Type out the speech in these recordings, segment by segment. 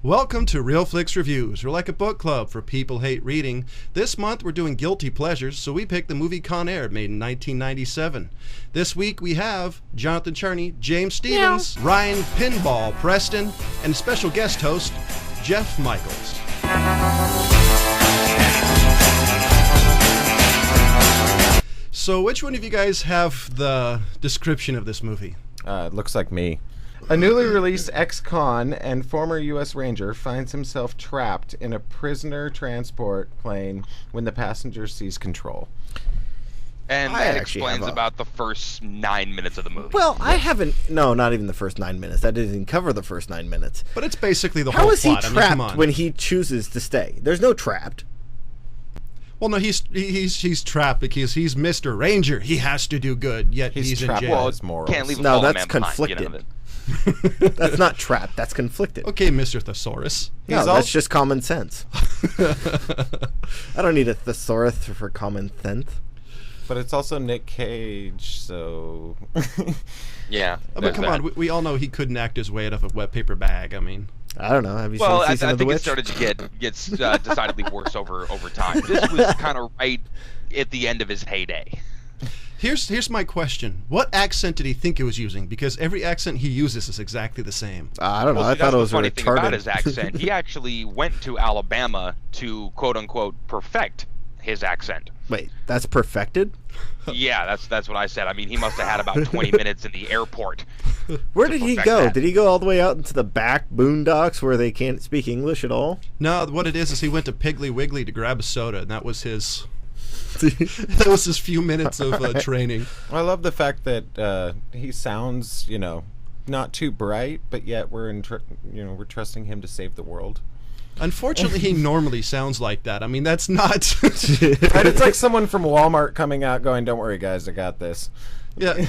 Welcome to Real Flix Reviews. We're like a book club for people who hate reading. This month we're doing guilty pleasures, so we picked the movie Con Air, made in 1997. This week we have Jonathan Charney, James Stevens, Ryan Pinball Preston, and special guest host, Jeff Michaels. So which one of you guys have the description of this movie? It looks like me. A newly released ex-con and former U.S. Ranger finds himself trapped in a prisoner transport plane when the passenger sees control. And that explains about the first 9 minutes of the movie. Well, I haven't... No, not even the first 9 minutes. That didn't even cover the first 9 minutes. But it's basically the whole plot. How is he trapped come on. when he chooses to stay? There's no trapped. Well, no, he's trapped because he's Mr. Ranger. He has to do good, yet he's in jail. Well, can't leave no, a that's conflicted. Behind, That's not trapped. That's conflicted. Okay, Mr. Thesaurus. No, that's just common sense. I don't need a thesaurus for common sense. But it's also Nick Cage, so... Yeah. But come on, we all know he couldn't act his way out of a wet paper bag. I mean... I don't know. Have you seen Season of the Witch? It started to get decidedly worse over time. This was kind of right at the end of his heyday. Here's my question. What accent did he think he was using? Because every accent he uses is exactly the same. I don't know. I thought it was funny retarded. thing about his accent. He actually went to Alabama to, quote-unquote, perfect his accent. Wait, that's perfected? Yeah, that's what I said. I mean, he must have had about 20 minutes in the airport. Where did he go? Did he go all the way out into the back boondocks where they can't speak English at all? No, what it is he went to Piggly Wiggly to grab a soda, and that was his... that was his few minutes of training. I love the fact that he sounds, not too bright, but yet we're trusting him to save the world. Unfortunately, he normally sounds like that. I mean, that's not... Right, it's like someone from Walmart coming out going, "Don't worry, guys, I got this." Yeah.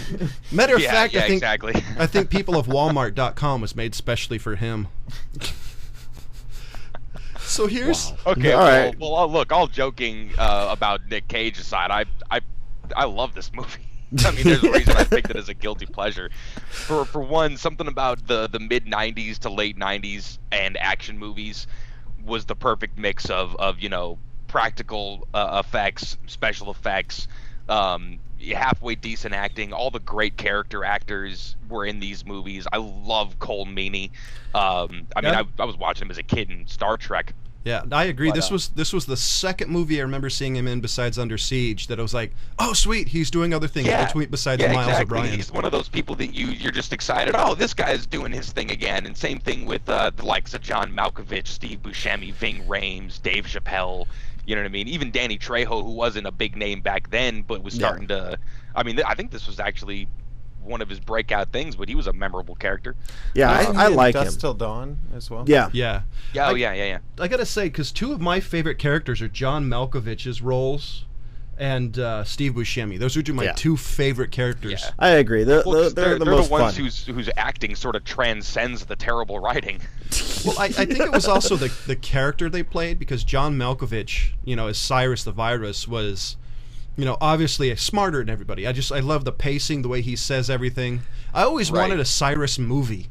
Matter of fact, I think exactly. I think people of Walmart.com was made specially for him. So here's... Wow. Okay, all right. Well, look, all joking about Nick Cage aside, I love this movie. I mean, there's a reason I picked it as a guilty pleasure. For one, something about the mid-'90s to late '90s and action movies was the perfect mix of practical effects, special effects, halfway decent acting. All the great character actors were in these movies. I love Cole Meany. I was watching him as a kid in Star Trek. Yeah, I agree. This was the second movie I remember seeing him in besides Under Siege that I was like, oh sweet, he's doing other things besides Miles exactly. O'Brien. He's one of those people that you're just excited. Oh, this guy's doing his thing again. And same thing with the likes of John Malkovich, Steve Buscemi, Ving Rhames, Dave Chappelle. You know what I mean? Even Danny Trejo, who wasn't a big name back then, but was starting to. I mean, I think this was actually one of his breakout things, but he was a memorable character. Yeah, I like him. Dusk Till Dawn as well. Yeah. Yeah. Yeah. I gotta say, because two of my favorite characters are John Malkovich's roles and Steve Buscemi. Those are my two favorite characters. Yeah. I agree. They're the most ones fun. whose acting sort of transcends the terrible writing. Well, I think it was also the character they played, because John Malkovich, as Cyrus the Virus, was... obviously smarter than everybody. I love the pacing, the way he says everything. I always wanted a Cyrus movie.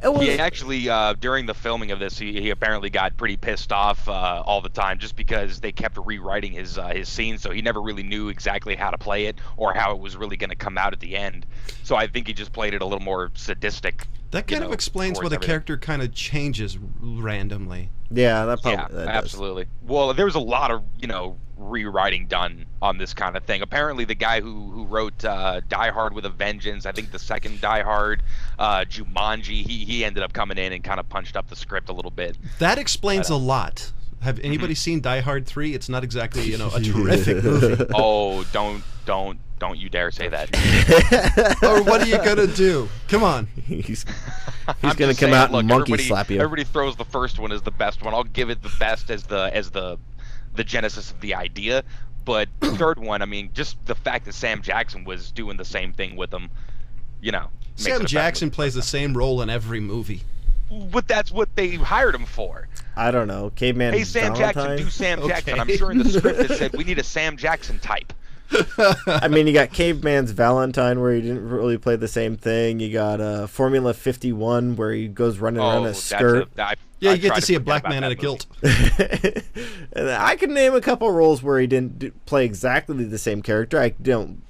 He actually, during the filming of this, he apparently got pretty pissed off all the time, just because they kept rewriting his scenes, so he never really knew exactly how to play it or how it was really going to come out at the end. So I think he just played it a little more sadistic. That kind of explains why the character kind of changes randomly. Yeah, that probably absolutely. Well, there was a lot of rewriting done on this kind of thing. Apparently, the guy who wrote Die Hard with a Vengeance, I think the second Die Hard, Jumanji, he ended up coming in and kind of punched up the script a little bit. That explains a lot. Have anybody seen Die Hard 3? It's not exactly a terrific movie. Oh, don't you dare say that. Or what are you gonna do? Come on. He's gonna come out and monkey slap you. Everybody throws the first one as the best one. I'll give it the best as the genesis of the idea. But the third one, I mean, just the fact that Sam Jackson was doing the same thing with him, Sam Jackson plays the same role in every movie. But that's what they hired him for. I don't know. Caveman Hey, Sam Jackson, do Sam Jackson. I'm sure in the script it said we need a Sam Jackson type. I mean, you got Caveman's Valentine, where he didn't really play the same thing. You got Formula 51, where he goes running around a skirt. Yeah, I you get try to see a forget black about man in a that kilt. And I can name a couple roles where he didn't play exactly the same character. I don't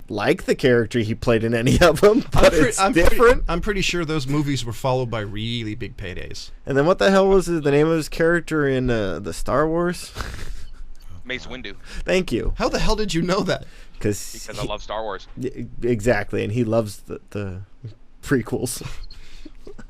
like the character he played in any of them, but it's different. I'm pretty sure those movies were followed by really big paydays. And then what the hell was the name of his character in the Star Wars? Mace Windu, Thank you. How the hell did you know that? because I love Star Wars. Exactly, and he loves the prequels.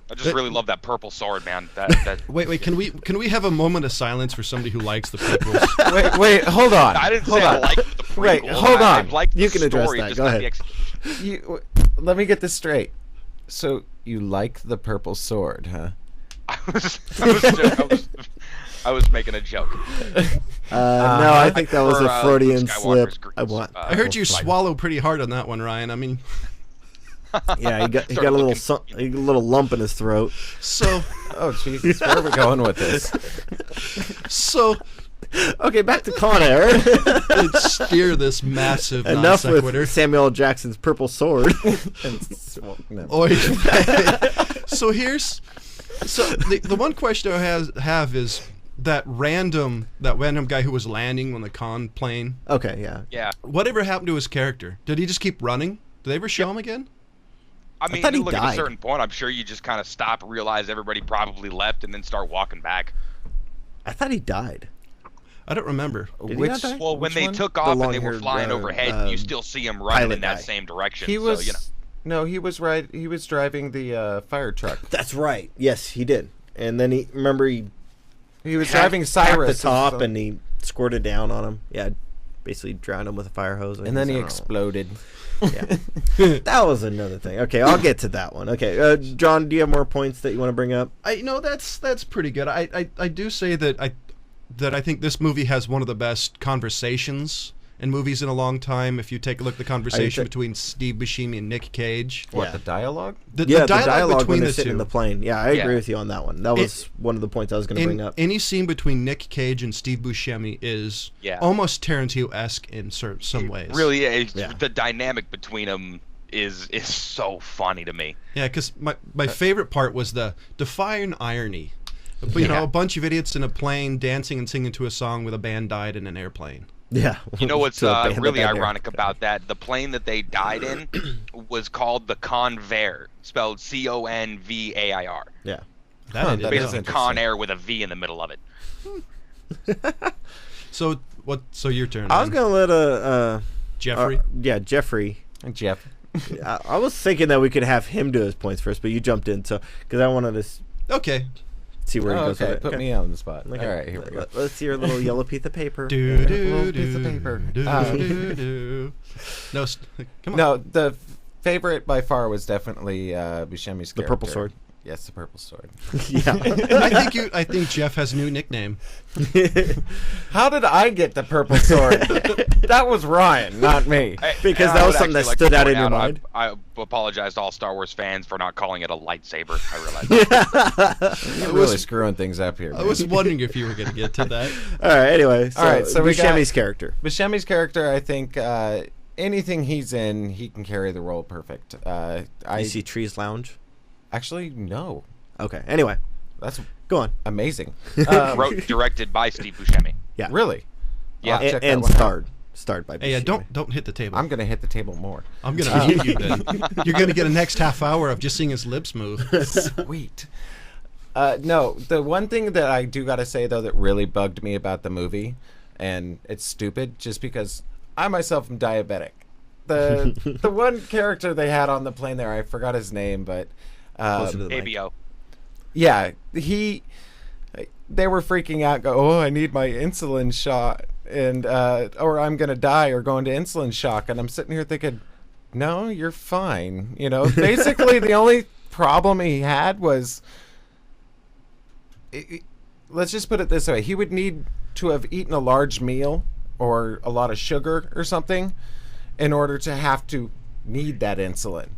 I just really love that purple sword, man. That Wait, can we have a moment of silence for somebody who likes the prequels? Wait, hold on. I didn't hold say I on. liked the prequel. Wait, hold I on. liked You the can address story, that. just Go not ahead. the execution. Let me get this straight. So you like the purple sword, huh? I was making a joke. No, I think that was for, a Freudian Luke slip. Skywalker's groups. I want. I heard you swallow pretty hard on that one, Ryan. I mean, Yeah, he got a Started little a little lump in his throat. so Oh, Jesus. Where are we going with this? so Okay, back to Con Air. let's steer this massive non Enough sequitur. with Samuel L. Jackson's purple sword. Oy. So here's the one question I have is that random guy who was landing on the con plane. Okay, yeah. Yeah. Whatever happened to his character? Did he just keep running? Did they ever show him again? I mean, thought he look, at died. a certain point, I'm sure you just kind of stop, realize everybody probably left, and then start walking back. I thought he died. I don't remember. Did he not die? Well, when Which they one? took off and they were long-haired, flying overhead, you um, still see him running pilot in that guy. same direction. He was. So, you know. No, he was right. He was driving the fire truck. That's right. Yes, he did. And then he He was driving hacked Cyrus. the top and he squirted down on him. Yeah, basically drowned him with a fire hose. and then he I don't know. exploded. Yeah. That was another thing. Okay, I'll get to that one. Okay, John, do you have more points that you want to bring up? That's pretty good. I do say that I think this movie has one of the best conversations in movies in a long time. If you take a look at the conversation between Steve Buscemi and Nick Cage, What, Yeah. the dialogue? the dialogue between when they're the sitting two. in the plane. Yeah, I Yeah. agree with you on that one. That was one of the points I was going to bring up. Any scene between Nick Cage and Steve Buscemi is Yeah. almost Tarantino-esque in some ways. Really, is. Yeah. The dynamic between them is so funny to me. Yeah, because my favorite part was the defying irony. You know, Yeah. a bunch of idiots in a plane dancing and singing to a song with a band died and an airplane. Yeah. You know what's To a band really that died there. ironic about that? The plane that they died in was called the Convair, spelled Convair. Yeah. That I didn't that know. is Basically, interesting. Con Air with a V in the middle of it. So your turn. I was then. going to let Jeffrey. Jeffrey. Jeff. I was thinking that we could have him do his points first, but you jumped in, so because I wanted to Okay. see where he Oh, goes with okay, it. put me on the spot. Okay. All right, here we go. Let's see your little yellow piece of paper. Do Little do piece of do paper. do Um, do. No, come on. No, the favorite by far was definitely Buscemi's character. The purple sword. Yes, the purple sword. Yeah. I think Jeff has a new nickname. How did I get the purple sword? That was Ryan, not me. Because And that I was would something that actually like stood to out point in your mind. I apologize to all Star Wars fans for not calling it a lightsaber. I realize. You're really screwing things up here. I man. was wondering if you were going to get to that. All right. Anyway, so, All right, so we got- Buscemi's character. Buscemi's character, I think anything he's in, he can carry the role perfect. You see Trees Lounge. Actually, no. Okay. Anyway, That's go on. amazing. Wrote, directed by Steve Buscemi. Yeah. Really? Yeah. I'll check that And one out. starred by. Hey, Buscemi. don't hit the table. I'm gonna hit the table more. I'm going to mute you then. You're going to get a next half hour of just seeing his lips move. Sweet. No, the one thing that I do gotta say though that really bugged me about the movie, and it's stupid, just because I myself am diabetic. The one character they had on the plane there, I forgot his name, but Closer to the mic. ABO. yeah, they were freaking out. Go, oh, I need my insulin shot, and or I'm gonna die, or go into insulin shock. And I'm sitting here thinking, no, you're fine. You know, basically the only problem he had was, let's just put it this way: he would need to have eaten a large meal or a lot of sugar or something in order to have to need that insulin.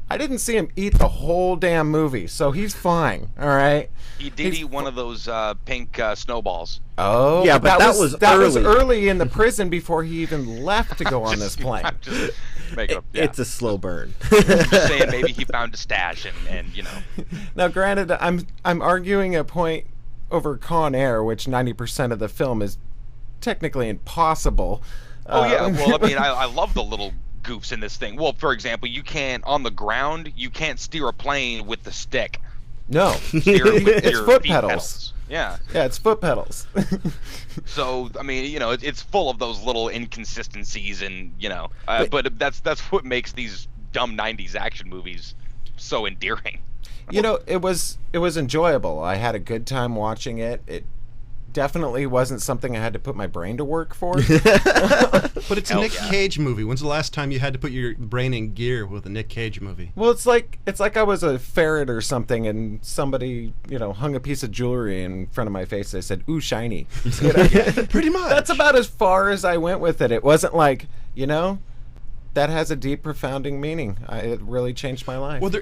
I didn't see him eat the whole damn movie, so he's fine. All right. He did eat one of those pink snowballs. Oh, Yeah, but that was early. early in the prison before he even left to go on this plane. I'm just making up, yeah. It's a slow burn. Just saying maybe he found a stash and you know. Now, granted, I'm arguing a point over Con Air, which 90% of the film is technically impossible. Oh yeah, well I mean I love the little goofs in this thing. Well, for example, you can't on the ground you can't steer a plane with the stick. No, Steer it with it's your foot feet pedals. Yeah. Yeah, it's foot pedals. So I mean, you know, it's full of those little inconsistencies, and you know, but that's what makes these dumb '90s action movies so endearing. You know, it was enjoyable. I had a good time watching it. It definitely wasn't something I had to put my brain to work for. But it's a Hell Nick yeah. Cage movie. When's the last time you had to put your brain in gear with a Nick Cage movie? Well, it's like I was a ferret or something, and somebody, you know, hung a piece of jewelry in front of my face. They said, "Ooh, shiny." You know? Pretty much. That's about as far as I went with it. It wasn't like, you know, that has a deep, profounding meaning. It really changed my life. Well, there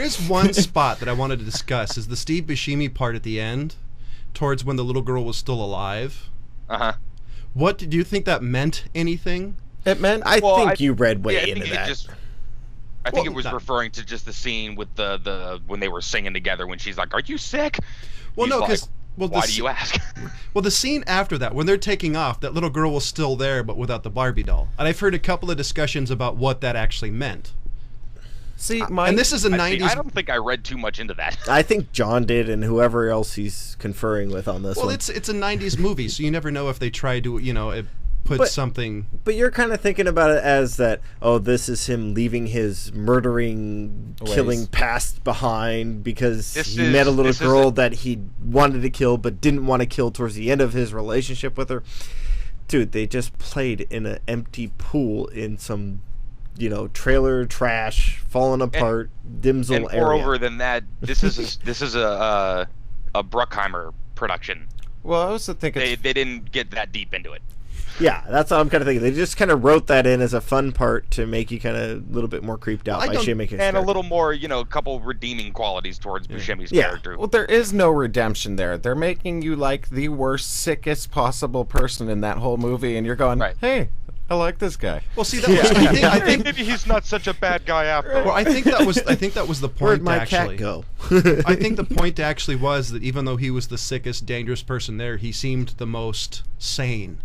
is one spot that I wanted to discuss. Is the Steve Buscemi part at the end, towards when the little girl was still alive. What do you think that meant? Anything? It meant I think you read way I into think that. I think it was referring to just the scene with the when they were singing together when she's like, "Are you sick?" Well, He's no, like, because why do you ask? Well, the scene after that, when they're taking off, that little girl was still there, but without the Barbie doll. And I've heard a couple of discussions about what that actually meant. See, And this is a '90s. I don't think I read too much into that. I think John did, and whoever else he's conferring with on this Well, one. it's a '90s movie, so you never know if they try to, you know, put But- something. But you're kind of thinking about it as that, oh, this is him leaving his murdering, killing Ways. past behind because This he is- met a little this is girl a- that he wanted to kill but didn't want to kill towards the end of his relationship with her. Dude, they just played in an empty pool in some, you know, trailer trash, falling apart, dimsel And area. moreover than that, this is a Bruckheimer production. well, I also think They it's didn't get that deep into it. Yeah, that's what I'm kind of thinking. They just kind of wrote that in as a fun part to make you kind of a little bit more creeped out I by don't- Shea And a little more, you know, a couple redeeming qualities towards Buscemi's Yeah. character. well, there is no redemption there. They're making you like the worst, sickest possible person in that whole movie, and you're going, Right. "Hey, I like this guy." Well, see, that was, I think Maybe he's not such a bad guy after all. Well, I think that was the point. Where'd my actually. cat go? I think the point actually was that even though he was the sickest, dangerous person there, he seemed the most sane.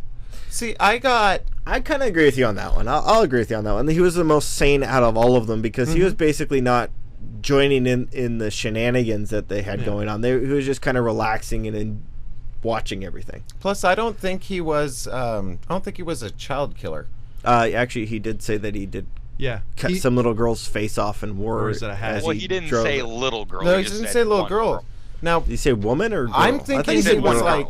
See, I kind of agree with you on that one. I'll agree with you on that one. He was the most sane out of all of them because he was basically not joining in the shenanigans that they had going on. He was just kind of relaxing and watching everything. plus I don't think he was a child killer. Actually, he did say that he did Yeah. cut some little girl's face off and wore Or is it a hat? as Well, he didn't drove say it. little girl. No, he just didn't said say little one girl. Now, Did he say woman or girl? I'm I thought thinking he he said was girl. like,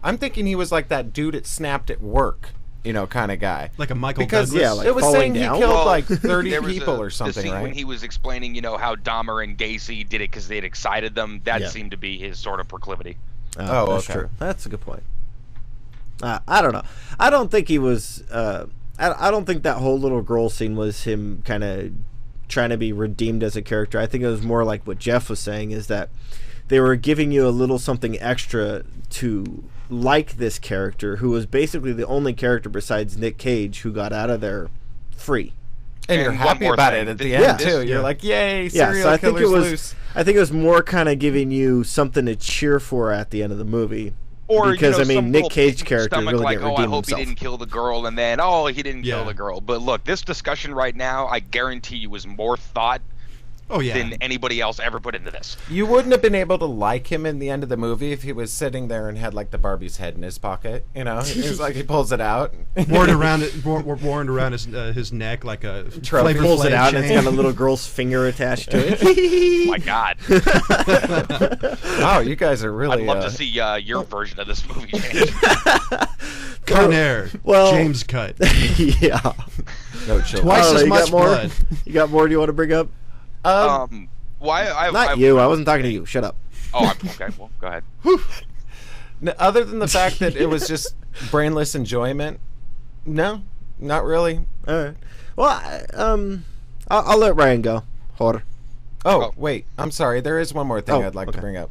I'm thinking he was like that dude at Snapped at work, you know, kind of guy. Like a Michael Because Douglas. Yeah, like it was falling saying he down? killed Well, like 30 there was people the or something, scene right? when he was explaining, you know, how Dahmer and Gacy did it because they'd excited them. That Yeah. seemed to be his sort of proclivity. Oh, that's okay. true. That's a good point. I don't know. I don't think he was. I don't think that whole little girl scene was him kind of trying to be redeemed as a character. I think it was more like what Jeff was saying, is that they were giving you a little something extra to like this character, who was basically the only character besides Nick Cage who got out of there free. and you're And one happy more about thing. it at the Yeah. end too. Yeah. You're like, "Yay, Yeah, serial so I think killer's it was. loose." I think it was more kind of giving you something to cheer for at the end of the movie. Or Because, you know, I mean, some Nick little Cage pit in your character stomach, really like, didn't oh, I redeem hope himself. he didn't kill the girl, and then oh, he didn't kill Yeah. the girl. But look, this discussion right now, I guarantee you, is more thought Oh yeah. than anybody else ever put into this. You wouldn't have been able to like him in the end of the movie if he was sitting there and had like the Barbie's head in his pocket. You know, it's like he pulls it out. worn around his neck like a Trophy. Flavor Pulls it Flav out and it's chain. got a little girl's finger attached to it. My God, Wow, you guys are really. I'd love to see your version of this movie change. Con Air. Well- James cut. Yeah. no children. Twice I don't know, as you got much more? blood. You got more? Do you want to bring up? Why? Not you. I wasn't talking to you. Shut up. Oh, okay. Well, go ahead. Other than the fact that it was just brainless enjoyment, no, not really. All right. Well, I'll let Ryan go. Horror. Oh, wait. I'm sorry. There is one more thing I'd like to bring up.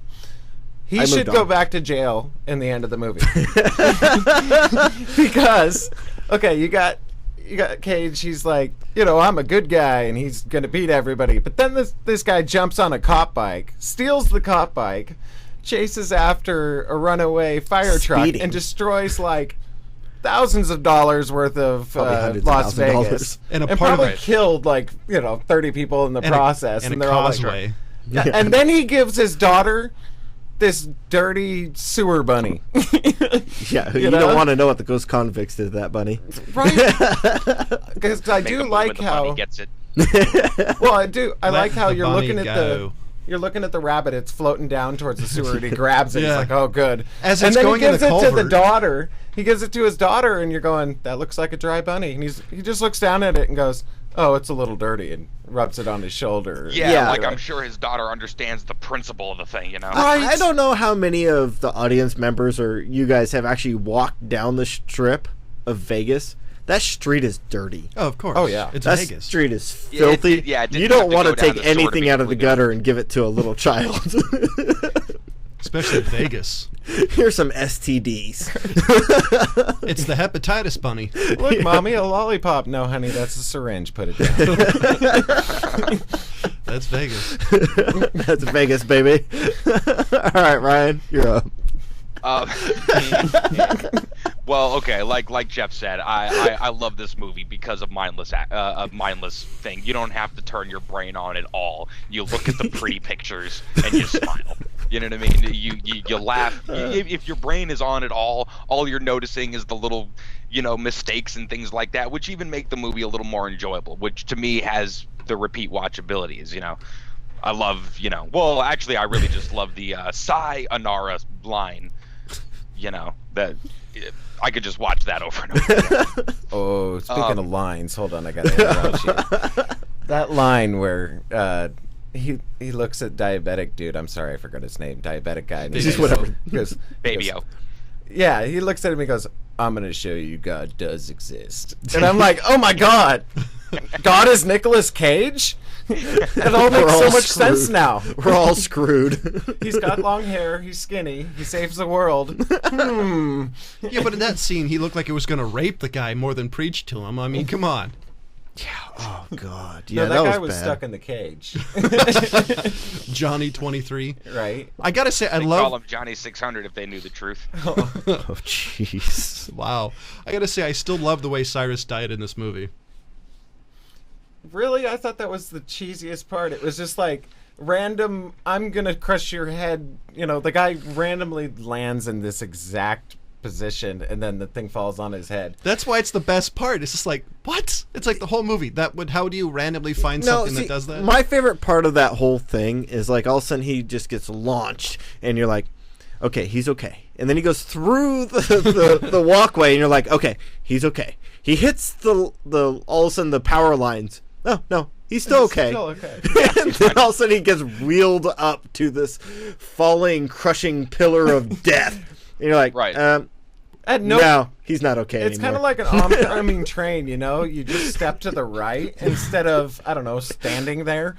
He I should moved go on. back to jail in the end of the movie. Because, okay, you got Cage. He's like, I'm a good guy, and he's gonna beat everybody. But then this guy jumps on a cop bike, steals the cop bike, chases after a runaway fire truck, Speeding. and destroys like thousands of dollars worth of Probably hundreds of Las thousands of dollars. Vegas, And a and part of probably it- killed like 30 people in the process, and a they're all like, causeway. yeah. And then he gives his daughter this dirty sewer bunny. Yeah, You you, know? don't want to know what the ghost convicts did to that bunny. Right? Because I Make a do movie like and the bunny how. gets it. Well, I do. I Let like how the you're bunny looking at go. You're looking at the rabbit. It's floating down towards the sewer, and he grabs it. Yeah. He's like, "Oh, good." As and it's then going he in gives the it to the culvert. daughter. He gives it to his daughter, and you're going, "That looks like a dry bunny." And he just looks down at it and goes, "Oh, it's a little dirty," and rubs it on his shoulder. Yeah, Yeah. like I'm sure his daughter understands the principle of the thing, you know? I don't know how many of the audience members or you guys have actually walked down the strip of Vegas. That street is dirty. Oh, of course. Oh, yeah. It's That Vegas. street is Yeah, filthy. it didn't You have don't to want go to down take the sewer to anything be out of the completely gutter and give it to a little child. Especially Vegas. Here's some STDs. It's the hepatitis bunny. Look, mommy, a lollipop. No, honey, that's a syringe. Put it down. That's Vegas. That's Vegas, baby. All right, Ryan, you're up. Well, okay, like Jeff said, I love this movie because of mindless thing. You don't have to turn your brain on at all. You look at the pretty pictures and you smile. You know what I mean? You laugh. If your brain is on at all you're noticing is the little, mistakes and things like that, which even make the movie a little more enjoyable, which to me has the repeat watch abilities, I love, well, actually, I really just love the Sayonara line, that I could just watch that over and over again. Oh, speaking of lines, hold on, I gotta interrupt you. That line where he looks at diabetic dude. I'm sorry, I forgot his name. Diabetic guy. And he Just goes- whatever. he goes- Baby-o. Yeah, he looks at him and goes, "I'm gonna show you God does exist." And I'm like, "Oh my God, God is Nicolas Cage." It all We're makes so all much screwed. sense now. We're all screwed. He's got long hair. He's skinny. He saves the world. Yeah, but in that scene, he looked like he was going to rape the guy more than preach to him. I mean, come on. Oh God, No, yeah, that guy was was bad. stuck in the cage, Johnny 23. right? I got to say, I They call love... him Johnny 600 if they knew the truth. Oh jeez. Wow. I got to say, I still love the way Cyrus died in this movie. Really? I thought that was the cheesiest part. It was just like random, I'm going to crush your head. The guy randomly lands in this exact position and then the thing falls on his head. That's why it's the best part. It's just like, what? It's like the whole movie. How do you randomly find something that does that? My favorite part of that whole thing is like all of a sudden he just gets launched and you're like, okay, he's okay. And then he goes through the walkway and you're like, okay, he's okay. He hits the all of a sudden the power lines. No, he's still okay. Still okay. And then all of a sudden he gets wheeled up to this falling, crushing pillar of death. And you're like, Right. no, he's not okay It's kind anymore. of like an oncoming train, You just step to the right instead of, I don't know, standing there.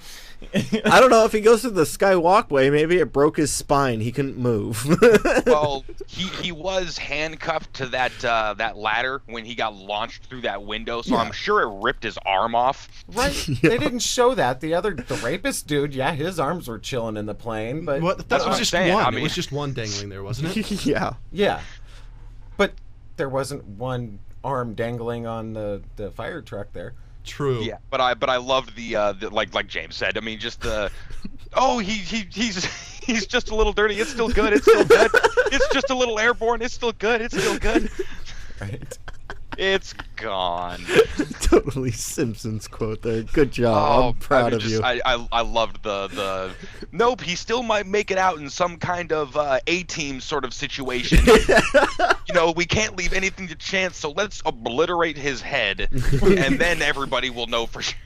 I don't know if he goes through the sky walkway. Maybe it broke his spine. He couldn't move. Well, he was handcuffed to that ladder when he got launched through that window, so I'm sure it ripped his arm off. Right? They didn't show that. The rapist dude, yeah, his arms were chilling in the plane, but That That's what was I'm just saying. one. I It mean- was just one dangling there, wasn't it? Yeah. yeah. But there wasn't one arm dangling on the fire truck there. True. Yeah, but I loved the like James said. I mean, just the he's just a little dirty. It's still good. It's still good. It's just a little airborne. It's still good. It's still good. Right? It's gone. Totally Simpsons quote there. Good job. I'm proud of you. I loved the nope. He still might make it out in some kind of A-team sort of situation. We can't leave anything to chance, so let's obliterate his head, and then everybody will know for sure.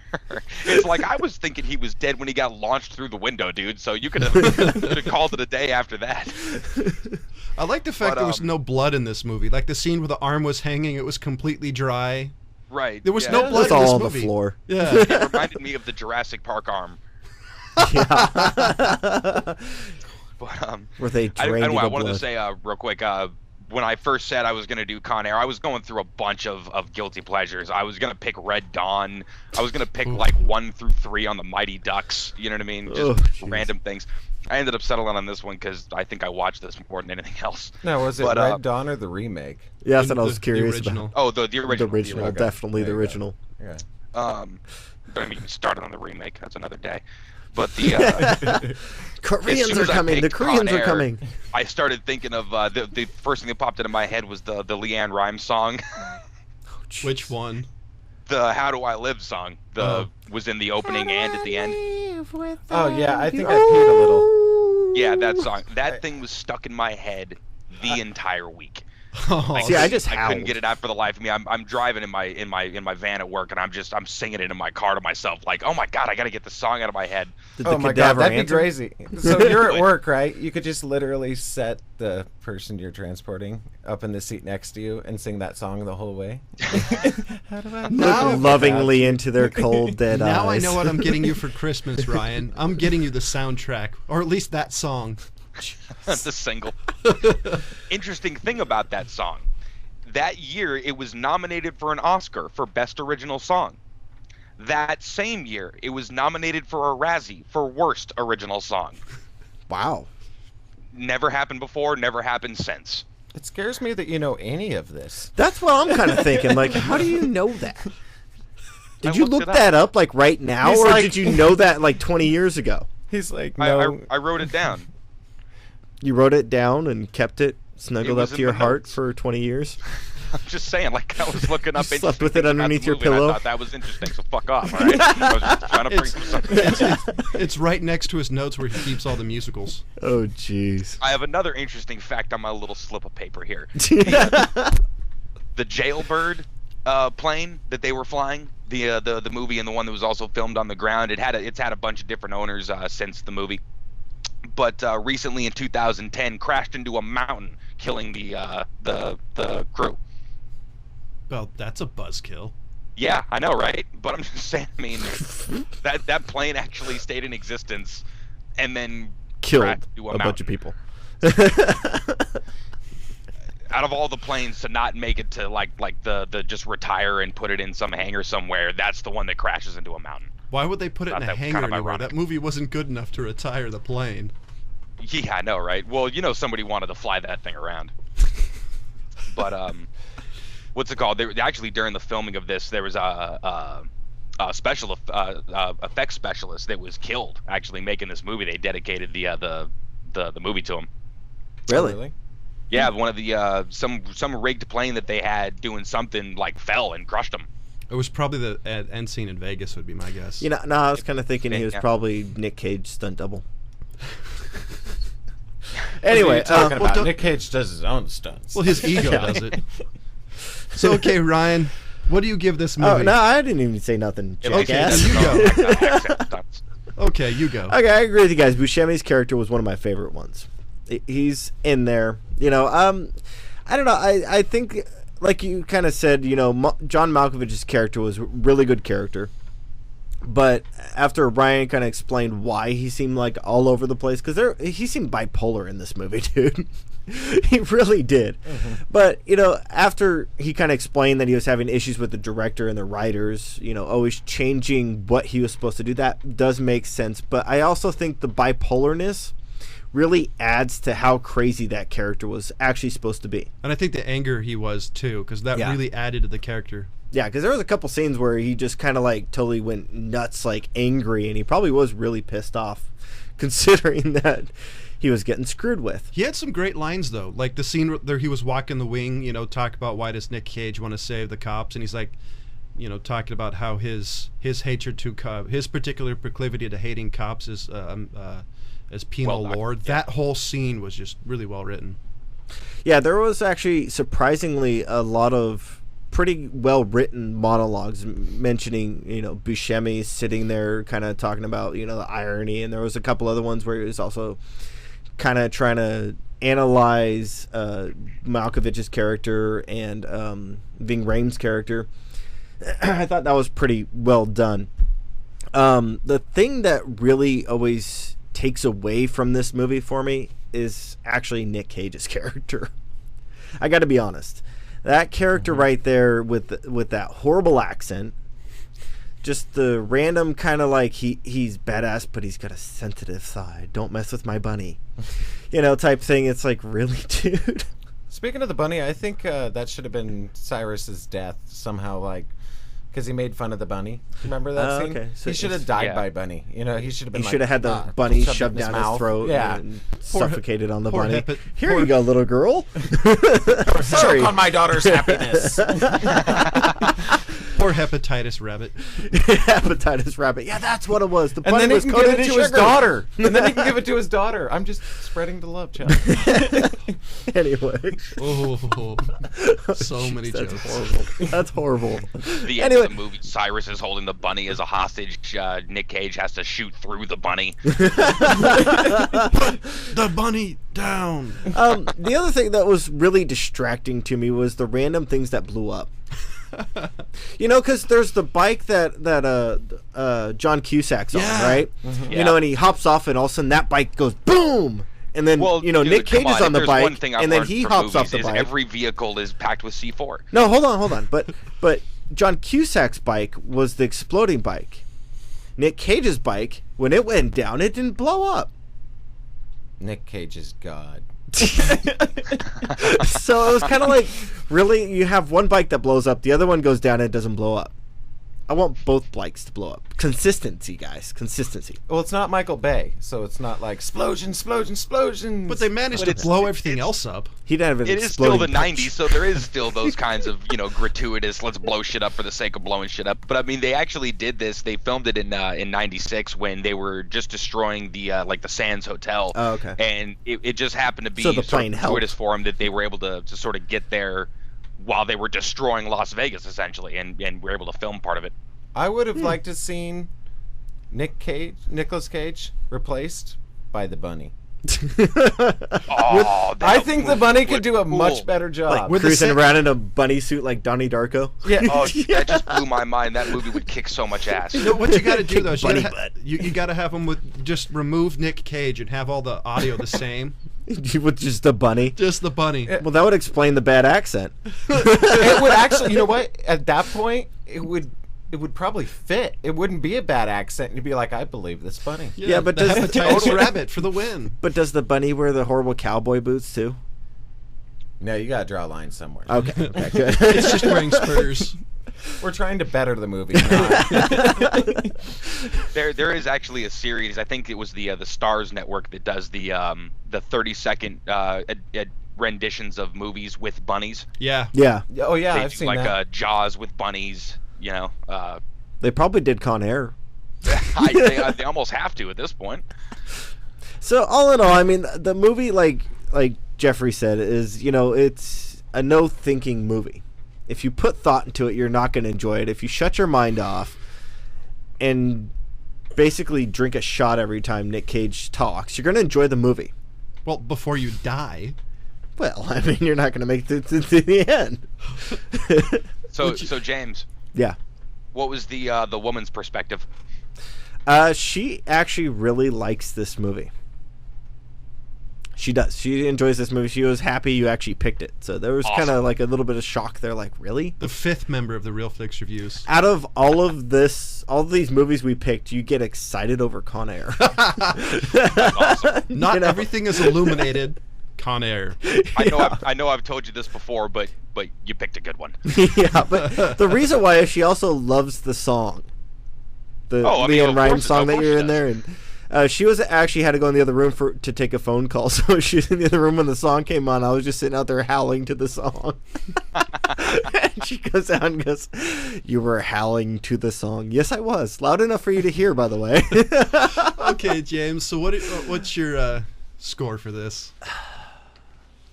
It's like I was thinking he was dead when he got launched through the window, dude. So you could have called it a day after that. I like the fact But, there was no blood in this movie. Like the scene where the arm was hanging, it was completely dry. Right. There was yeah. no blood It's in this all on the movie. floor. Yeah. It reminded me of the Jurassic Park arm Yeah. But Where they drained I the wanted to blood. say real quick. When I first said I was going to do Con Air, I was going through a bunch of guilty pleasures. I was going to pick Red Dawn. I was going to pick like 1 through 3 on the Mighty Ducks. You know what I mean? Just jeez. random things. I ended up settling on this one because I think I watched this more than anything else. No, was it But, Red Dawn or the remake? Yeah, that's what I The- was the curious original. about. Oh, the The original. original, Okay. definitely the There you go. original. Yeah. Don't even get started on the remake. That's another day. But the Koreans soon are as I coming. The picked Con Koreans are Air, coming. I started thinking of the first thing that popped into my head was the Leanne Rimes song. Which one? The How Do I Live song was in the opening and at the end. Oh yeah, I think I peed a little. Yeah, that song. That thing was stuck in my head the entire week. Oh, See, I just couldn't howled. get it out for the life of me. I'm driving in my van at work, and I'm singing it in my car to myself, like, oh my god, I gotta get the song out of my head. Did Oh the my god, cadaver that'd be answer? crazy. So you're at work, right? You could just literally set the person you're transporting up in the seat next to you and sing that song the whole way. How do I Now- Look lovingly into their cold, dead now I eyes. know what I'm getting you for Christmas, Ryan. I'm getting you the soundtrack, or at least that song. The single. Interesting thing about that song. That year, it was nominated for an Oscar for Best Original Song. That same year, it was nominated for a Razzie for Worst Original Song. Wow. Never happened before, never happened since. It scares me that you know any of this. That's what I'm kind of thinking. Like, how do you know that? Did you looked look it up. that up like right now, He's or like- did you know that like 20 years ago? He's like, no. I wrote it down. You wrote it down and kept it snuggled It up was to in your the heart notes. for 20 years. I'm just saying, like, I was looking up You slept interesting with it things about underneath the your movie, and pillow? I thought that was interesting, so fuck off, all right? I was just trying to bring something. It's right next to his notes where he keeps all the musicals. Oh, jeez. I have another interesting fact on my little slip of paper here. The Jailbird plane that they were flying, the movie and the one that was also filmed on the ground, it's had a bunch of different owners since the movie. But recently in 2010, crashed into a mountain, killing the crew. Well, that's a buzzkill. Yeah, I know, right? But I'm just saying, I mean, that plane actually stayed in existence, and then Killed crashed into a bunch of mountain. people. Out of all the planes to not make it to like the just retire and put it in some hangar somewhere, that's the one that crashes into a mountain. Why would they put it Thought in a that was hangar kind of anywhere? ironic. That movie wasn't good enough to retire the plane. Yeah, I know, right? Well, you know, somebody wanted to fly that thing around. But what's it called? They actually, during the filming of this, there was a special effects specialist that was killed actually making this movie. They dedicated the movie to him. Really? Yeah, one of the some rigged plane that they had doing something like fell and crushed them. It was probably the end scene in Vegas would be my guess. You know, no, I was kind of thinking he was Yeah. probably Nick Cage stunt double. Anyway, talking well, about don't- Nick Cage does his own stunts. Well, his ego Yeah. does it. So, okay, Ryan, what do you give this movie? oh no, I didn't even say nothing, At least he jackass. doesn't You know, go. like, the accent stunts. Okay, you go. Okay, I agree with you guys. Buscemi's character was one of my favorite ones. He's in there, you know. I don't know. I think, like you kind of said, you know, John Malkovich's character was a really good character. But after Brian kind of explained why he seemed like all over the place, because he seemed bipolar in this movie, dude. He really did. Mm-hmm. But, you know, after he kind of explained that he was having issues with the director and the writers, you know, always changing what he was supposed to do, that does make sense. But I also think the bipolarness really adds to how crazy that character was actually supposed to be. And I think the anger he was, too, because that Yeah. really added to the character. Yeah, because there was a couple scenes where he just kind of like totally went nuts, like angry, and he probably was really pissed off, considering that he was getting screwed with. He had some great lines, though. Like the scene where he was walking the wing, you know, talk about why does Nick Cage want to save the cops, and he's like, you know, talking about how his hatred to his particular proclivity to hating cops is as penal Well done. lord. That whole scene was just really well written. Yeah, there was actually surprisingly a lot of pretty well written monologues mentioning, you know, Buscemi sitting there kind of talking about, you know, the irony, and there was a couple other ones where he was also kind of trying to analyze Malkovich's character and Ving Rhames' character. I thought that was pretty well done. The thing that really always takes away from this movie for me is actually Nick Cage's character. I got to be honest. That character right there with that horrible accent, just the random kind of like he's badass, but he's got a sensitive side. Don't mess with my bunny, type thing. It's like, really, dude. Speaking of the bunny, I think that should have been Cyrus's death somehow, like, because he made fun of the bunny. Remember that scene? Okay. So he should have died by bunny. He should have been. He should have had the bunny shoved down his throat and suffocated on the bunny. Here you go, little girl. Sorry, on my daughter's happiness. Poor hepatitis rabbit. Hepatitis rabbit. Yeah, that's what it was. The bunny and then was he can give coated it in to his sugar. daughter. And then he can give it to his daughter. I'm just spreading the love, Chuck. Anyway. Oh, so many That's jokes. horrible. That's horrible. The end of the movie, Cyrus is holding the bunny as a hostage. Nick Cage has to shoot through the bunny. Put the bunny down. The other thing that was really distracting to me was the random things that blew up. Because there's the bike that John Cusack's on, right? Mm-hmm. Yeah. And he hops off, and all of a sudden that bike goes boom. And then, Dude, Nick Cage is on the bike, one thing I've and then learned he from hops off movies the is bike. Every vehicle is packed with C4. No, hold on. But John Cusack's bike was the exploding bike. Nick Cage's bike, when it went down, it didn't blow up. Nick Cage is God. So it was kind of like, really, you have one bike that blows up, the other one goes down and it doesn't blow up. I want both bikes to blow up. Consistency, guys. Consistency. Well, it's not Michael Bay, so it's not like explosions. But they managed to it's- blow everything else up. He didn't have an It is still the exploding punch. 90s, so there is still those kinds of, gratuitous, let's blow shit up for the sake of blowing shit up. But, I mean, they actually did this. They filmed it in 96 when they were just destroying the Sands Hotel. Oh, okay. And it just happened to be So the sort plane of helped. gratuitous for them that they were able to sort of get there while they were destroying Las Vegas, essentially, and were able to film part of it. I would have liked to seen Nicolas Cage replaced by the bunny. Oh, I that think the movie bunny would could do a rule. much better job. Like With the cruising sa- around in a bunny suit like Donnie Darko. Yeah. Oh, that just blew my mind. That movie would kick so much ass. What you got to do Kick though is bunny you butt. got to have them with just remove Nick Cage and have all the audio the same. With just a bunny. Just the bunny. Well, that would explain the bad accent. It would actually, you know what? At that point, it would probably fit. It wouldn't be a bad accent. You'd be like, I believe this bunny. Yeah, but the does- hepatitis rabbit for the win. But does the bunny wear the horrible cowboy boots too? No, you gotta draw a line somewhere. Okay, good. It's just wearing spurs. We're trying to better the movie. There is actually a series. I think it was the Stars Network that does the 30-second renditions of movies with bunnies. Yeah. Yeah, Oh yeah, They I've do seen like that. Jaws with bunnies. they probably did Con Air. They almost have to at this point. So all in all, I mean, the movie, like Jeffrey said, is it's a no thinking movie. If you put thought into it, you're not going to enjoy it. If you shut your mind off and basically drink a shot every time Nick Cage talks, you're going to enjoy the movie. Well, before you die. Well, I mean, you're not going to make it to the end. So James, Yeah. what was the woman's perspective? She actually really likes this movie. She does. She enjoys this movie. She was happy you actually picked it. So there was Awesome. kind of like a little bit of shock there. Like, really? The fifth member of the Real Flix Reviews. Out of all of these movies we picked, you get excited over Con Air. That's awesome. Not everything is illuminated. Con Air. I know I've told you this before, but you picked a good one. Yeah, but the reason why is she also loves the song. The Oh, I mean, Leon of Rhymes course- song of that course you're she in there. And she was actually had to go in the other room to take a phone call. So she was in the other room when the song came on. I was just sitting out there howling to the song. And she goes out and goes, "You were howling to the song." Yes, I was. Loud enough for you to hear, by the way. Okay, James. So what's your score for this?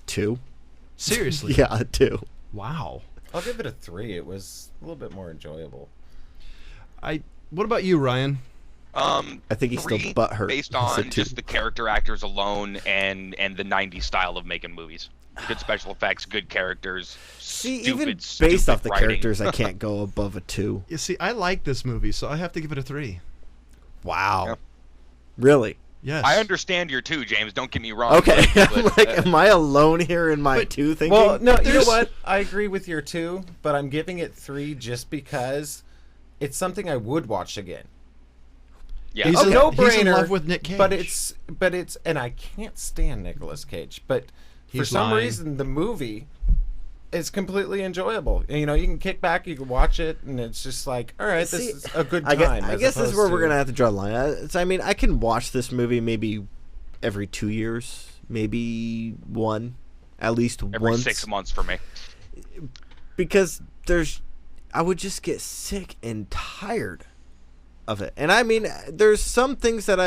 2. Seriously? Yeah, 2. Wow. I'll give it a 3. It was a little bit more enjoyable. What about you, Ryan? I think he's still 3 butthurt. based I said on 2. just the character actors alone and the 90s style of making movies. Good special effects, good characters. See, stupid, even stupid based off the writing. characters, I can't go above a 2. You see, I like this movie, so I have to give it a 3. Wow. Yeah. Really? Yes. I understand your 2, James. Don't get me wrong. Okay. but, Like, am I alone here in my 2 thinking? Well, no, you know There's- what? I agree with your 2, but I'm giving it 3 just because it's something I would watch again. yeah. He's, Okay. in, No-brainer, he's in love with Nick Cage. But it's, and I can't stand Nicolas Cage. But for He's some lying. reason, the movie is completely enjoyable. And, you know, you can kick back, you can watch it, and it's just like, all right, See, this is a good I time. guess this is where we're going to have to draw the line. I mean, I can watch this movie maybe every 2 years, maybe one, at least Every once. 6 months for me. Because I would just get sick and tired of it. And I mean, there's some things that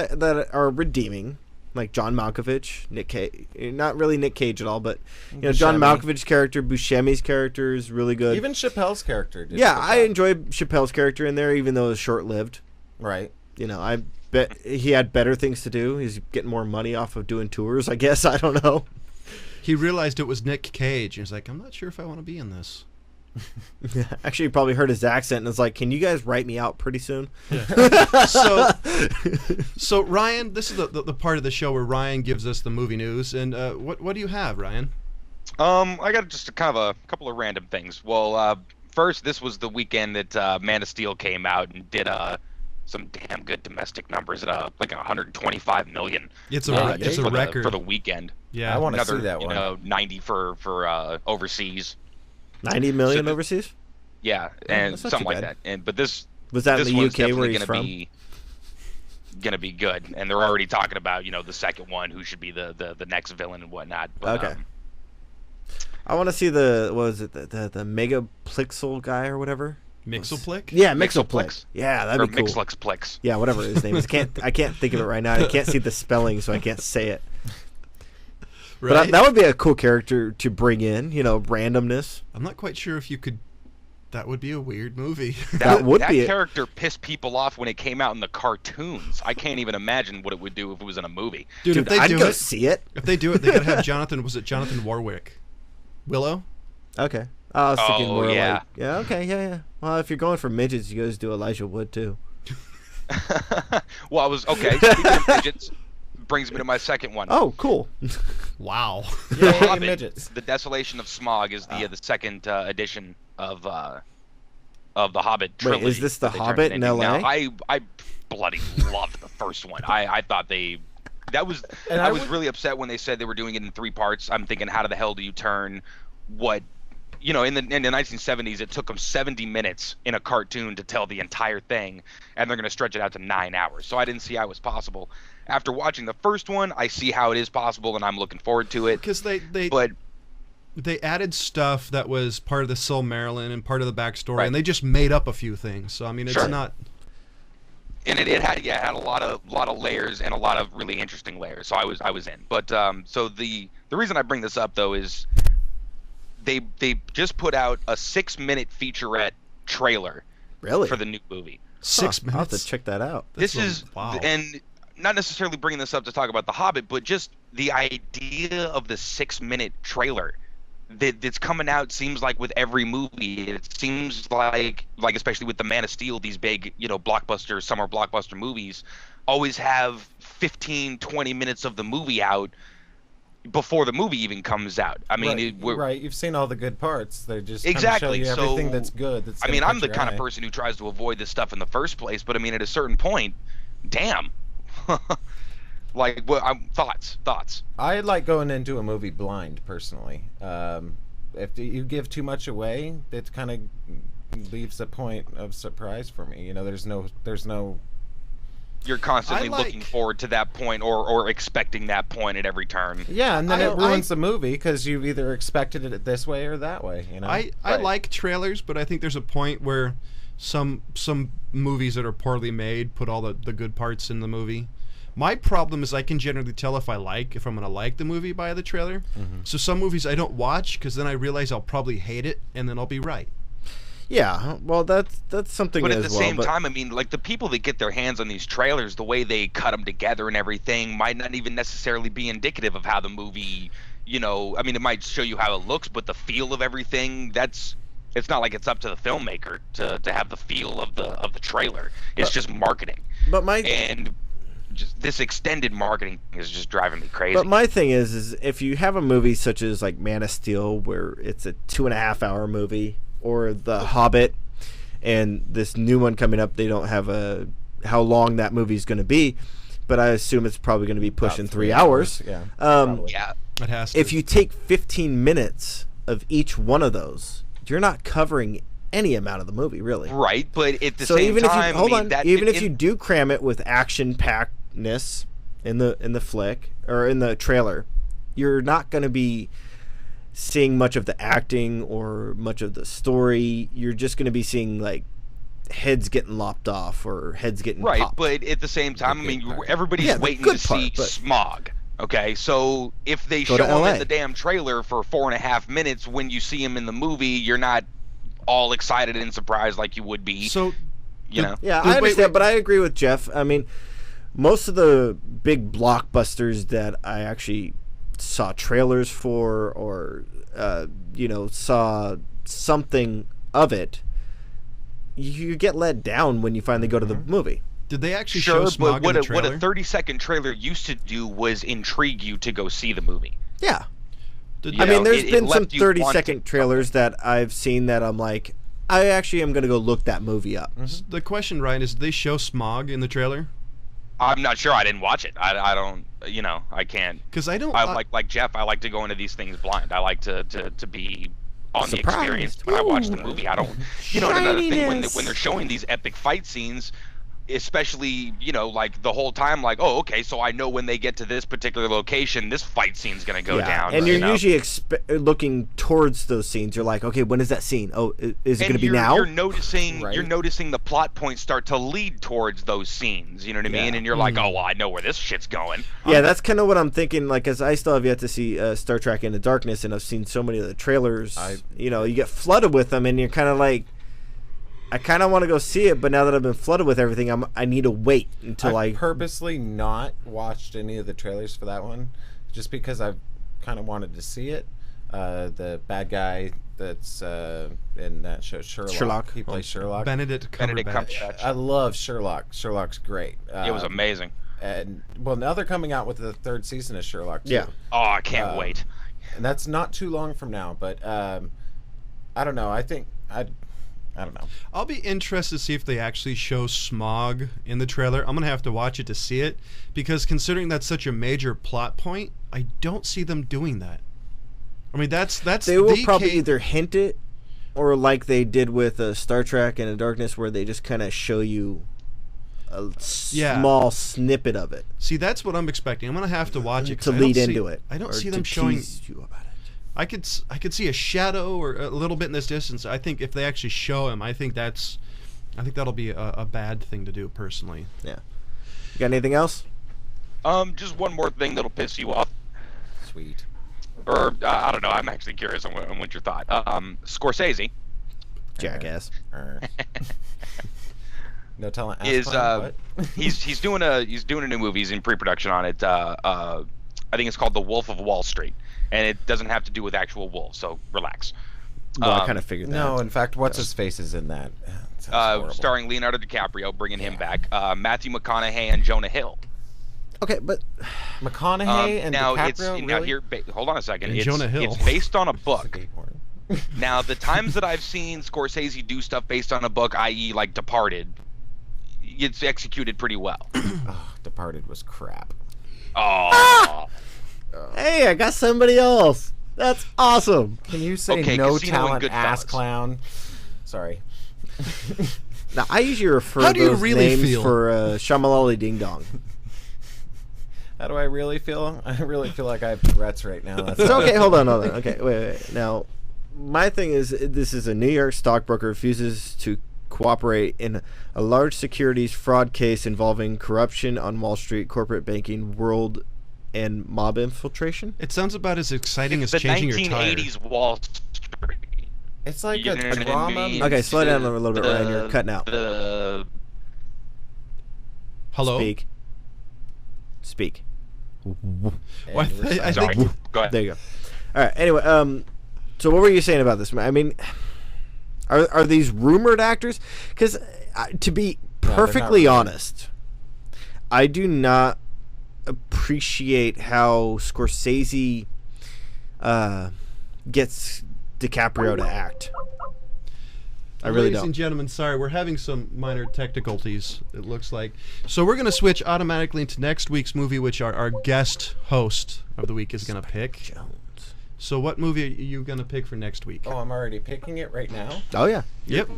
are redeeming, like John Malkovich, Nick Cage, not really Nick Cage at all, but you know, John Buscemi. Malkovich's character, Buscemi's character is really good. Even Chappelle's character. Did yeah, good I job. enjoyed Chappelle's character in there, even though it was short-lived. Right. You know, I bet he had better things to do. He's getting more money off of doing tours, I guess. I don't know. he realized it was Nick Cage. And he's like, I'm not sure if I want to be in this. Actually, you probably heard his accent and was like, can you guys write me out pretty soon? So Ryan, this is the part of the show where Ryan gives us the movie news. And what do you have, Ryan? I got just a kind of a couple of random things. Well, first, this was the weekend that Man of Steel came out and did some damn good domestic numbers at like 125 million. It's for a the- record. for the weekend. Yeah. I want to Another, see that one. 90 for overseas. 90 million So- overseas? Yeah, and that's not something too like bad. that. And but this Was that in this the one's UK where definitely he's from? gonna be good, and they're already talking about the second one, who should be the next villain and whatnot. But, Okay. I want to see the Megaplixel guy or whatever. Mixelplick? Yeah, Mixelplix. Mixelplix. Yeah, or that'd be cool. Mixlexplix. Yeah, whatever his name is. I can't think of it right now. I can't see the spelling, so I can't say it. Right? But that would be a cool character to bring in. You know, randomness. I'm not quite sure if you could. That would be a weird movie. That would that be it. character pissed people off when it came out in the cartoons. I can't even imagine what it would do if it was in a movie. Dude, if they I'd do go it, see it. if they do it, they gotta have Jonathan. Was it Jonathan Warwick? Willow? Okay. I was thinking Oh, more yeah. like, yeah, okay, yeah. Well, if you're going for midgets, you guys do Elijah Wood too. Well, I was okay. Speaking of midgets, brings me to my second one. Oh, cool. Wow. The Yay, Hobbit, midgets. The Desolation of Smaug is the second edition of the Hobbit trilogy. is this The that they turned Hobbit in into. LA? Now, I bloody loved the first one. I thought that was And I I was would- really upset when they said they were doing it in 3 parts. I'm thinking, how the hell do you turn what in the 1970s it took them 70 minutes in a cartoon to tell the entire thing, and they're going to stretch it out to 9 hours. So I didn't see how it was possible. After watching the first one, I see how it is possible, and I'm looking forward to it. Because But they added stuff that was part of the Silmarillion and part of the backstory, Right. and they just made up a few things. So I mean, it's Sure. not. and it had a lot of layers and a lot of really interesting layers. So I was in. But so the reason I bring this up though is they just put out a 6-minute featurette trailer Really? for the new movie. 6 I'll have minutes. to check that out. That's This is wow. and not necessarily bringing this up to talk about The Hobbit, but just the idea of the 6-minute trailer that's coming out seems like with every movie. It seems like especially with the Man of Steel, these big, blockbuster, summer blockbuster movies always have 15, 20 minutes of the movie out before the movie even comes out. I mean, right. You've seen all the good parts. They just Exactly, kinda show you everything so- that's good. That's I gonna mean, I'm catch the your kind eye. of person who tries to avoid this stuff in the first place, but I mean, at a certain point, damn. Thoughts. I like going into a movie blind personally. If you give too much away, it kind of leaves a point of surprise for me. There's no. You're constantly I like- looking forward to that point or expecting that point at every turn. Yeah, and then I- it ruins the movie because you've either expected it this way or that way. I Right. like trailers, but I think there's a point where some movies that are poorly made put all the good parts in the movie. My problem is I can generally tell if I'm going to like the movie by the trailer. Mm-hmm. So some movies I don't watch because then I realize I'll probably hate it and then I'll be right. Yeah, well, that's something But as at the well. same but time, I mean, like the people that get their hands on these trailers, the way they cut them together and everything might not even necessarily be indicative of how the movie, I mean, it might show you how it looks, but the feel of everything, that's It's not like it's up to the filmmaker to have the feel of the trailer. It's just marketing. But and just this extended marketing is just driving me crazy. But my thing is if you have a movie such as like Man of Steel, where it's a 2.5-hour movie, or The Hobbit, and this new one coming up, they don't have how long that movie's going to be, but I assume it's probably going to be pushing 3 hours. Yeah. Yeah. It has to. If you take 15 minutes of each one of those, you're not covering any amount of the movie, really. Right, but at the So same even time, if you do cram it with action packedness in the flick or in the trailer, you're not going to be seeing much of the acting or much of the story. You're just going to be seeing like heads getting lopped off or heads getting right. popped. But at the same time, I mean, everybody's waiting to see Smog. Okay, so if they show him in the damn trailer for 4.5 minutes, when you see him in the movie, you're not all excited and surprised like you would be. So, you know. Yeah, I understand, but I agree with Jeff. I mean, most of the big blockbusters that I actually saw trailers for, or saw something of it, you get let down when you finally go to the movie. Did they actually show Smog in the trailer? What a 30-second trailer used to do was intrigue you to go see the movie. Yeah. You I know, mean, there's it been some left you 30-second trailers that I've seen that I'm like, I actually am going to go look that movie up. Mm-hmm. The question, Ryan, is did they show Smog in the trailer? I'm not sure. I didn't watch it. I don't, I can't. Because I don't... like Jeff, I like to go into these things blind. I like to be on Surprised. the experience when I watch the movie. I don't... You know, another thing, when they're showing these epic fight scenes... especially, like the whole time, like, oh, okay, so I know when they get to this particular location, this fight scene's going to go down. And you're usually looking towards those scenes. You're like, okay, when is that scene? Oh, is it going to be now? You're noticing the plot points start to lead towards those scenes, you know what I mean? And you're like, oh, well, I know where this shit's going. Yeah, that's kind of what I'm thinking, like, as I still have yet to see Star Trek Into Darkness, and I've seen so many of the trailers, you get flooded with them, and you're kind of like, I kind of want to go see it, but now that I've been flooded with everything, I need to wait until I've purposely not watched any of the trailers for that one, just because I've kind of wanted to see it. The bad guy that's in that show, Sherlock. He plays Sherlock. Benedict Cumberbatch. I love Sherlock. Sherlock's great. It was amazing. And now they're coming out with the 3rd season of Sherlock too. Yeah. Oh, I can't wait. And that's not too long from now, but I don't know. I don't know. I'll be interested to see if they actually show Smog in the trailer. I'm going to have to watch it to see it, because considering that's such a major plot point, I don't see them doing that. I mean, that's they will probably either hint it, or like they did with Star Trek Into Darkness, where they just kind of show you a small snippet of it. See, that's what I'm expecting. I'm going to have to watch it to lead into it. I don't see them showing you about it. I could see a shadow or a little bit in this distance. I think if they actually show him, I think that'll be a bad thing to do personally. Yeah. You got anything else? Just one more thing that'll piss you off. Sweet. Or I don't know. I'm actually curious on what your thought. Scorsese. Jackass. No telling. He's doing a new movie. He's in pre-production on it. I think it's called The Wolf of Wall Street. And it doesn't have to do with actual wolves, so relax. Well, I kind of figured that. No, in fact, what's-his-face is in that. Starring Leonardo DiCaprio, bringing him back. Matthew McConaughey and Jonah Hill. Okay, but... McConaughey and DiCaprio, really? Hold on a second. And Jonah Hill. It's based on a book. Now, the times that I've seen Scorsese do stuff based on a book, i.e. like Departed, it's executed pretty well. Departed was crap. Oh... Hey, I got somebody else. That's awesome. Can you say no talent ass clown? Sorry. Now, I usually refer to those names for Shamalali Ding Dong. How do I really feel? I really feel like I have Tourette's right now. That's okay, hold on. Okay, wait. Now, my thing is, this is a New York stockbroker refuses to cooperate in a large securities fraud case involving corruption on Wall Street, corporate banking, world and mob infiltration. It sounds about as exciting as changing your tire. The 1980s Wall Street. It's like a drama. Okay, slow down a little bit, Ryan. You're cutting out. Hello? Speak. Well, I think... Go ahead. There you go. All right, anyway, so what were you saying about this? I mean... Are these rumored actors? Because to be perfectly honest, I do not appreciate how Scorsese gets DiCaprio to act. I really Ladies don't. and gentlemen, sorry, we're having some minor technicalities, it looks like. So we're going to switch automatically into next week's movie, which our guest host of the week is going to pick. Jones. So what movie are you going to pick for next week? Oh, I'm already picking it right now. Oh yeah. Yep.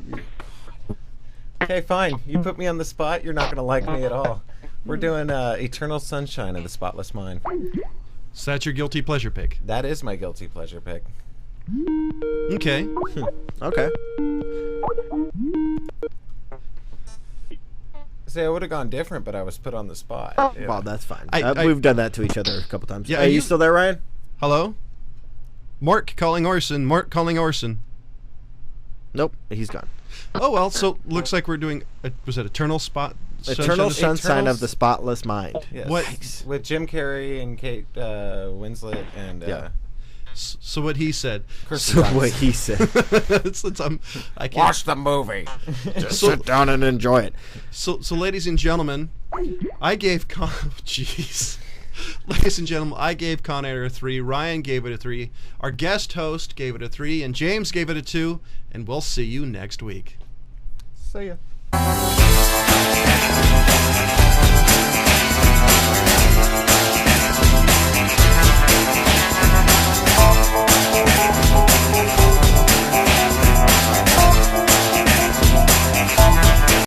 Okay, fine. You put me on the spot. You're not going to like me at all. We're doing Eternal Sunshine of the Spotless Mind. So that's your guilty pleasure pick. That is my guilty pleasure pick. Okay. Okay. See, I would have gone different, but I was put on the spot. Yeah. Well, that's fine. I- We've done that to each other a couple times. Yeah, Are you you- still there, Ryan? Hello? Mark calling Orson. Mark calling Orson. Nope, he's gone. Oh, well, so looks like we're doing, was it Eternal Eternal Sunshine? Sunshine of the Spotless Mind. Yes. What- With Jim Carrey and Kate Winslet and Yeah. So what he said. Kirsten So Dunst. what he said. I can't. Watch the movie. Just So- sit down and enjoy it. So, ladies and gentlemen, I gave jeez. Ladies and gentlemen, I gave Con Air a 3. Ryan gave it a 3. Our guest host gave it a 3, and James gave it a 2. And we'll see you next week. See ya.